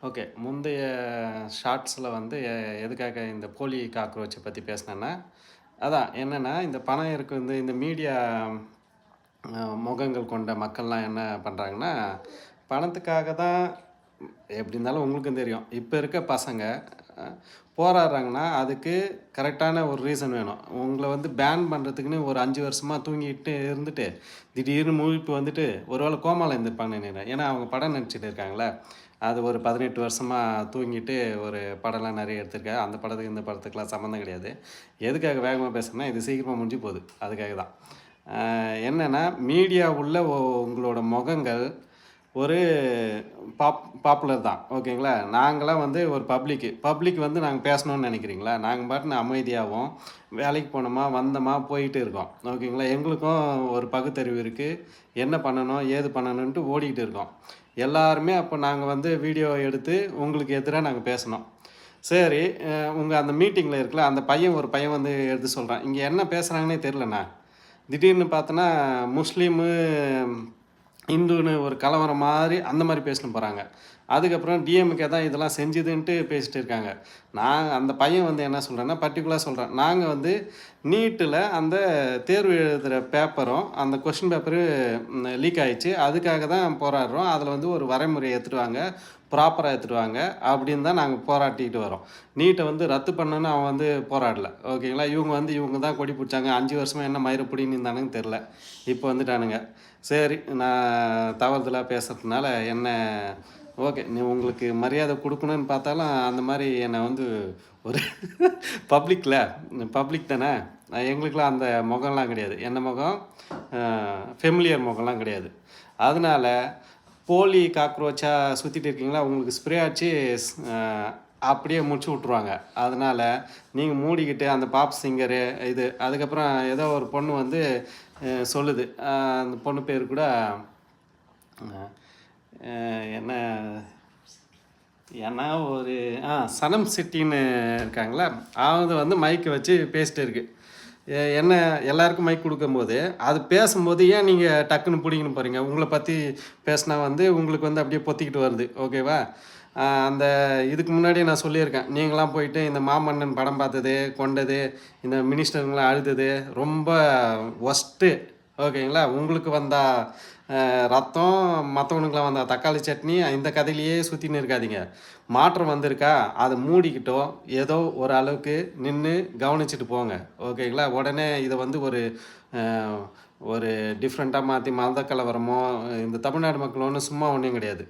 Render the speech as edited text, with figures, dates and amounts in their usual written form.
Okay. முந்தைய ஷார்ட்ஸில வந்து எதுக்காக இந்த போலி காக்ரோச்ச பத்தி பேசினேன்னா, அதான் என்னன்னா, இந்த பணம் இருக்கு இந்த மீடியா முகங்கள் கொண்ட மக்கள்லாம் என்ன பண்றாங்கன்னா, பணத்துக்காக தான் எப்படி இருந்தாலும் உங்களுக்கும் தெரியும். இப்ப இருக்க பசங்க அ போராடுறாங்கன்னா, அதுக்கு கரெக்டான ஒரு ரீசன் வேணும். உங்கள வந்து பேன் பண்றதுக்குன்னு ஒரு 5 வருஷமா தூங்கிட்டு இருந்துட்டு, திடீர்னு முழிப்பு வந்துட்டு, ஒரு வேள கோமால இருந்திருப்பாங்கன்னு நெனைக்கிறேன். ஏன்னா, அவங்க படம் நடிச்சுட்டு இருக்காங்கல்ல. அது ஒரு 18 வருஷமா தூங்கிட்டு ஒரு படம்லாம் நெறைய எடுத்திருக்காரு. அந்த படத்துக்கு, இந்த படத்துக்குலாம் சம்மந்தம் கிடையாது. எதுக்காக வேகமா பேசுறேன்னா, இது சீக்கிரமா முடிஞ்சு போது. அதுக்காக தான். என்னன்னா, மீடியா உள்ள உங்களோட முகங்கள் ஒரு பாப்புலர் தான். ஓகேங்களா? நாங்கலாம் வந்து ஒரு பப்ளிக் வந்து நாங்க பேசணும்னு நெனைக்கிறீங்களா? நாங்க பாட்டுன்னு அமைதியாவும், வேலைக்கு போனோமா, வந்தோமா, போயிட்டு இருக்கோம். ஓகேங்களா? எங்களுக்கும் ஒரு பகுத்தறிவு இருக்கு. என்ன பண்ணணும், ஏது பண்ணணுன்ட்டு ஓடிக்கிட்டு இருக்கோம். எல்லாருமே அப்ப நாங்க வந்து வீடியோ எடுத்து உங்களுக்கு எதிரா நாங்க பேசனோம். சரி, உங்க அந்த மீட்டிங்ல இருக்குல்ல, அந்த ஒரு பையன் வந்து எடுத்து சொல்றான். இங்க என்ன பேசுறாங்கன்னே தெரியலண்ணா. திடீர்னு பார்த்தோன்னா, முஸ்லீமு, இந்துன்னு ஒரு கலவரம் மாரி அந்த மாரி பேசின்னு போறாங்க. அதுக்கப்புறம் டிஎம்கே தான் இதெல்லாம் செஞ்சுதுன்ட்டு பேசிட்டு இருக்காங்க. நான் அந்த பையன் வந்து என்ன சொல்றேன்னா, பர்ட்டிகுலரா சொல்றேன். நாங்க வந்து நீட்ல அந்த தேர்வு எழுதுற பேப்பரும், அந்த கொஸ்டின் பேப்பரு லீக் ஆயிடுச்சு. அதுக்காக தான் போராடுறோம். அதில வந்து ஒரு வரைமுறை எடுத்துட்டு வாங்க. ப்ராப்பரா எடுத்துட்டு வாங்க. அப்படின்னு தான் நாங்க போராட்டிட்டு வரோம். நீட்ட வந்து ரத்து பண்ணணும்னு அவன் வந்து போராடல. ஓகேங்களா? இவங்க தான் கொடி பிடிச்சாங்க. 5 வருஷமா என்ன மயிர புடிங்கின்னு இருந்தானுங்கன்னு தெரியல. இப்போ வந்துட்டானுங்க. சரி, நான் தவறுதலா பேசுறதுனால என்ன ஓகே. உங்களுக்கு மரியாதை குடுக்கணும்னு பார்த்தாலும், அந்த மாரி என்ன வந்து ஒரு பப்ளிக்ல பப்ளிக் தானே. எங்களுக்கெல்லாம் அந்த முகம்லாம் கிடையாது. என்ன முகம்? அ ஃபெமிலியர் முகம்லாம் கிடையாது. அதனால போலி காக்ரோச்சா சுத்திட்டு இருக்கீங்களா, உங்களுக்கு ஸ்ப்ரே அடிச்சு அ அப்படியே முடிச்சு விட்டுருவாங்க. அதனால நீங்க மூடிக்கிட்டு அந்த பாப் சிங்கரு அதுக்கப்புறம் ஏதோ ஒரு பொண்ணு வந்து சொல்லுது. அந்த பொண்ணு பேரு கூட அ அ என்ன ஏன்னா ஒரு சனம் செட்டின்னு இருக்காங்களா, அது வந்து மைக்க வச்சு பேசிட்டு இருக்கு. என்ன எல்லாருக்கும் மைக் குடுக்கும்போது, அது பேசும்போது ஏன் நீங்க டக்குன்னு புடிங்கின்னு போறீங்க? உங்கள பத்தி பேசினா வந்து உங்களுக்கு வந்து அப்படியே பொத்திக்கிட்டு வருது. ஓகேவா? அந்த இதுக்கு முன்னாடியே நான் சொல்லியிருக்கேன். நீங்கலாம் போயிட்டு இந்த மாமன்னன் படம் பார்த்தது, கொண்டது, இந்த மினிஸ்டருங்கலாம் அழுதது, ரொம்ப ஒர்ஸ்ட்டு. ஓகேங்களா? உங்களுக்கு வந்தா ரத்தம், மத்தவனுக்குலாம் வந்தா தக்காளி சட்னி, இந்த கதையிலேயே சுத்தின்னு இருக்காதீங்க. மாற்றம் வந்திருக்கா, அத மூடிக்கிட்டோ, ஏதோ ஒரு அளவுக்கு நின்னு கவனிச்சுட்டு போங்க. ஓகேங்களா? உடனே இத வந்து அ ஒரு டிஃப்ரெண்ட்டா மாத்தி மத கலவரமோ, இந்த தமிழ்நாடு மக்கள் ஒண்ணும் சும்மா ஒண்ணும் கிடையாது.